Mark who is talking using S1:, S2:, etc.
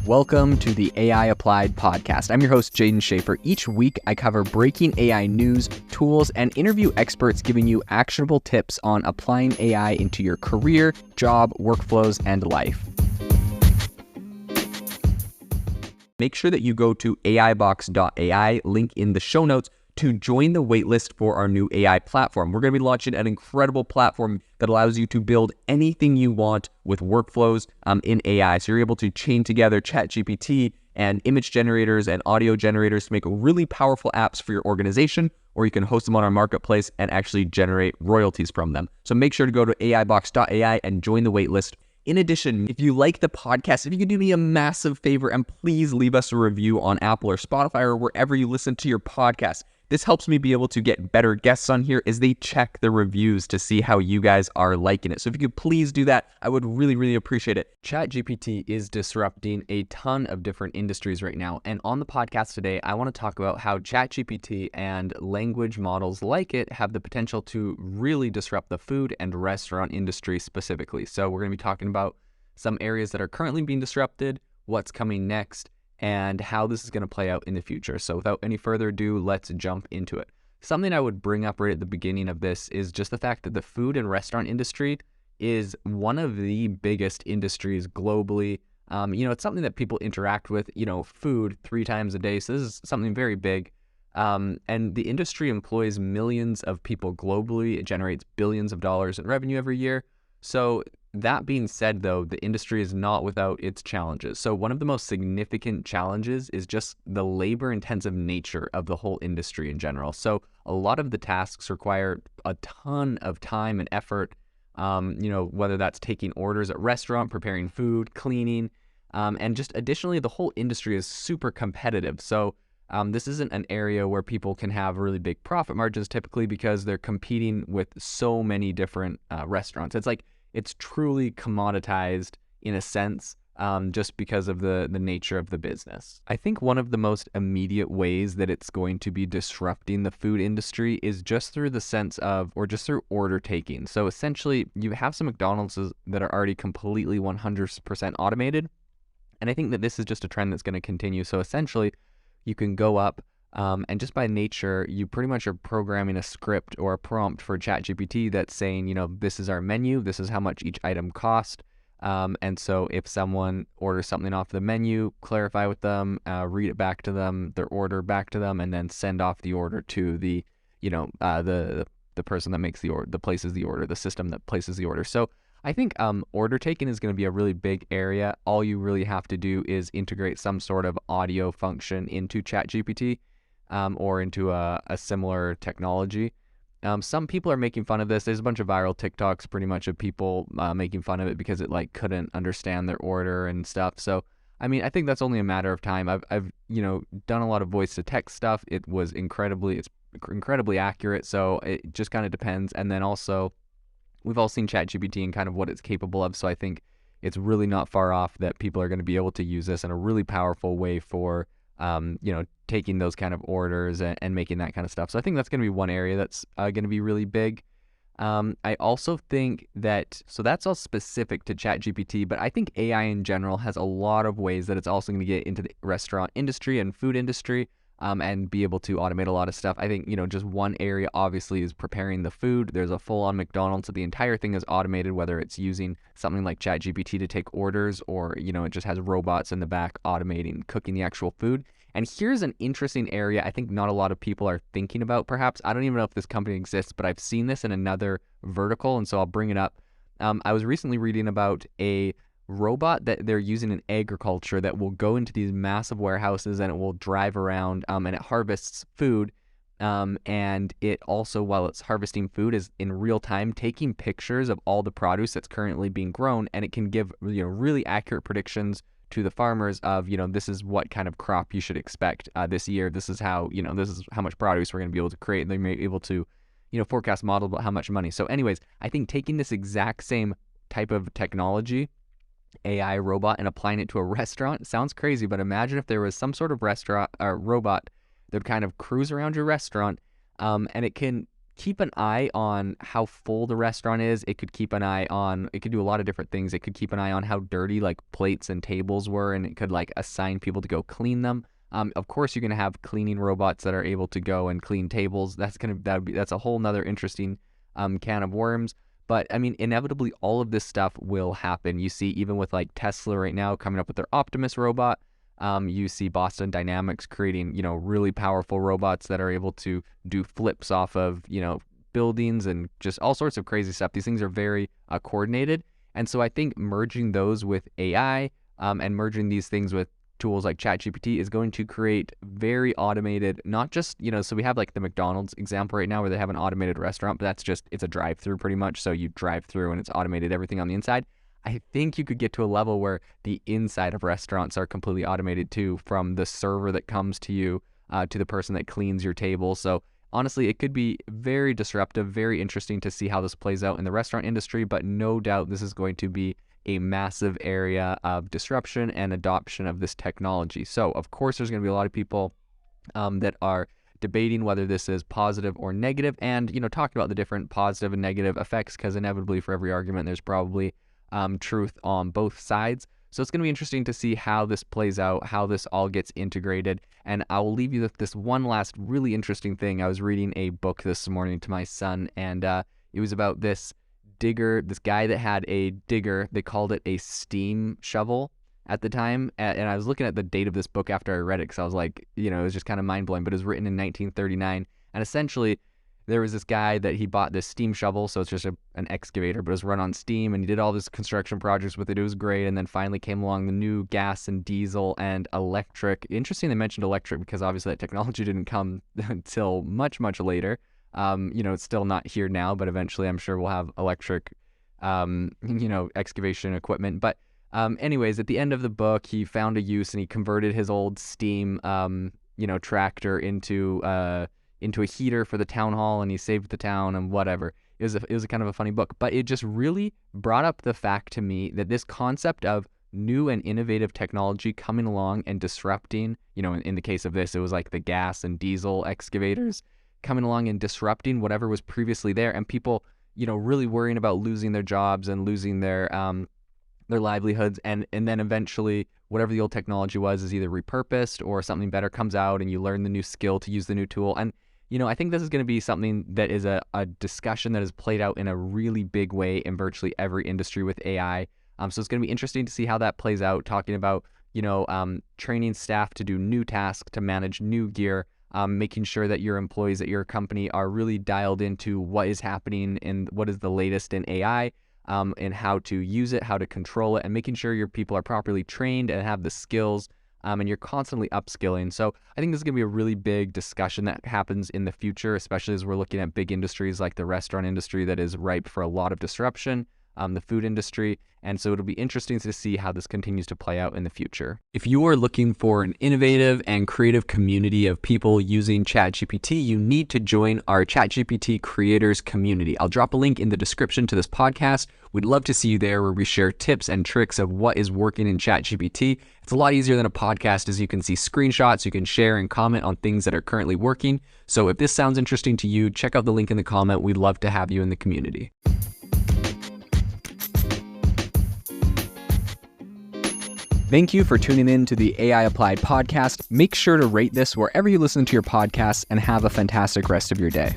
S1: Welcome to the AI Applied podcast. I'm your host, Jaden Schaefer. Each week, I cover breaking AI news, tools, and interview experts giving you actionable tips on applying AI into your career, job, workflows, and life. Make sure that you go to aibox.ai, link in the show notes, to join the waitlist for our new AI platform. We're going to be launching an incredible platform that allows you to build anything you want with workflows in AI. So you're able to chain together ChatGPT and image generators and audio generators to make really powerful apps for your organization, or you can host them on our marketplace and actually generate royalties from them. So make sure to go to aibox.ai and join the waitlist. In addition, if you like the podcast, if you could do me a massive favor and please leave us a review on Apple or Spotify or wherever you listen to your podcast. This helps me be able to get better guests on here as they check the reviews to see how you guys are liking it. So if you could please do that, I would really appreciate it. ChatGPT is disrupting a ton of different industries right now. And on the podcast today, I want to talk about how ChatGPT and language models like it have the potential to really disrupt the food and restaurant industry specifically. So we're going to be talking about some areas that are currently being disrupted, what's coming next, and how this is going to play out in the future. So without any further ado, let's jump into it. Something I would bring up right at the beginning of this is just the fact that the food and restaurant industry is one of the biggest industries globally. It's something that people interact with, food 3 times a day. So this is something very big. And the industry employs millions of people globally. It generates billions of dollars in revenue every year. So that being said, though, the industry is not without its challenges. So one of the most significant challenges is just the labor-intensive nature of the whole industry in general. So a lot of the tasks require a ton of time and effort, whether that's taking orders at restaurant, preparing food, cleaning, and just additionally, the whole industry is super competitive. So this isn't an area where people can have really big profit margins typically because they're competing with so many different restaurants. It's truly commoditized in a sense, just because of the nature of the business. I think one of the most immediate ways that it's going to be disrupting the food industry is just through the sense of, or just through order taking. So essentially, you have some McDonald's that are already completely 100% automated. And I think that this is just a trend that's going to continue. So essentially, you can go up and just by nature, you pretty much are programming a script or a prompt for ChatGPT that's saying, this is our menu, this is how much each item cost. And so if someone orders something off the menu, clarify with them, read it back to them, their order back to them, and then send off the order to the person that makes the order, that places the order, the system that places the order. So I think order taking is going to be a really big area. All you really have to do is integrate some sort of audio function into ChatGPT. Or into a similar technology. Some people are making fun of this. There's a bunch of viral TikToks pretty much of people making fun of it because it couldn't understand their order and stuff. So, I mean, I think that's only a matter of time. I've done a lot of voice to text stuff. It's incredibly accurate. So it just kind of depends. And then also we've all seen ChatGPT and kind of what it's capable of. So I think it's really not far off that people are going to be able to use this in a really powerful way for taking those kind of orders and making that kind of stuff. So I think that's going to be one area that's going to be really big. I also think that, so that's all specific to ChatGPT, but I think AI in general has a lot of ways that it's also going to get into the restaurant industry and food industry and be able to automate a lot of stuff. I think, just one area obviously is preparing the food. There's a full-on McDonald's, so the entire thing is automated, whether it's using something like ChatGPT to take orders or, it just has robots in the back automating, cooking the actual food. And here's an interesting area I think not a lot of people are thinking about, perhaps. I don't even know if this company exists, but I've seen this in another vertical, and so I'll bring it up. I was recently reading about a robot that they're using in agriculture that will go into these massive warehouses and it will drive around and it harvests food. And it also, while it's harvesting food, is in real time taking pictures of all the produce that's currently being grown, and it can give really accurate predictions to the farmers of, this is what kind of crop you should expect this year. This is how, this is how much produce we're going to be able to create. And they may be able to, forecast model about how much money. So anyways, I think taking this exact same type of technology, AI robot, and applying it to a restaurant sounds crazy, but imagine if there was some sort of restaurant or robot that would kind of cruise around your restaurant and it can keep an eye on how full the restaurant is. It could keep an eye on, it could do a lot of different things. It could keep an eye on how dirty like plates and tables were, and it could like assign people to go clean them. Of course, you're gonna have cleaning robots that are able to go and clean tables. That's a whole nother interesting can of worms. But I mean, inevitably, all of this stuff will happen. You see, even with like Tesla right now coming up with their Optimus robot. You see Boston Dynamics creating, really powerful robots that are able to do flips off of, buildings and just all sorts of crazy stuff. These things are very coordinated. And so I think merging those with AI and merging these things with tools like ChatGPT is going to create very automated, not just, so we have like the McDonald's example right now where they have an automated restaurant, but it's a drive-through pretty much. So you drive through and it's automated everything on the inside. I think you could get to a level where the inside of restaurants are completely automated too, from the server that comes to you to the person that cleans your table. So honestly, it could be very disruptive, very interesting to see how this plays out in the restaurant industry, but no doubt this is going to be a massive area of disruption and adoption of this technology. So of course, there's going to be a lot of people that are debating whether this is positive or negative, and talking about the different positive and negative effects, because inevitably for every argument, there's probably truth on both sides. So it's going to be interesting to see how this plays out, how this all gets integrated. And I will leave you with this one last really interesting thing. I was reading a book this morning to my son, and it was about this digger, this guy that had a digger. They called it a steam shovel at the time. And I was looking at the date of this book after I read it, because I was like, it was just kind of mind blowing, but it was written in 1939. And essentially, there was this guy that he bought this steam shovel, so it's just an excavator, but it was run on steam, and he did all this construction projects with it. It was great, and then finally came along the new gas and diesel and electric. Interesting they mentioned electric, because obviously that technology didn't come until much, much later. It's still not here now, but eventually I'm sure we'll have electric, excavation equipment. But anyways, at the end of the book, he found a use, and he converted his old steam, tractor into a heater for the town hall, and he saved the town and whatever. It was a kind of a funny book, but it just really brought up the fact to me that this concept of new and innovative technology coming along and disrupting, in the case of this, it was like the gas and diesel excavators coming along and disrupting whatever was previously there, and people, really worrying about losing their jobs and losing their livelihoods, and then eventually whatever the old technology was is either repurposed or something better comes out, and you learn the new skill to use the new tool. And I think this is going to be something that is a discussion that is played out in a really big way in virtually every industry with AI. So it's going to be interesting to see how that plays out, talking about, training staff to do new tasks, to manage new gear, making sure that your employees at your company are really dialed into what is happening and what is the latest in AI, and how to use it, how to control it, and making sure your people are properly trained and have the skills, and you're constantly upskilling. So I think this is going to be a really big discussion that happens in the future, especially as we're looking at big industries like the restaurant industry that is ripe for a lot of disruption, the food industry. And so it'll be interesting to see how this continues to play out in the future. If you are looking for an innovative and creative community of people using ChatGPT, you need to join our ChatGPT creators community. I'll drop a link in the description to this podcast. We'd love to see you there, where we share tips and tricks of what is working in ChatGPT. It's a lot easier than a podcast, as you can see screenshots, you can share and comment on things that are currently working. So if this sounds interesting to you, check out the link in the comment. We'd love to have you in the community. Thank you for tuning in to the AI Applied podcast. Make sure to rate this wherever you listen to your podcasts, and have a fantastic rest of your day.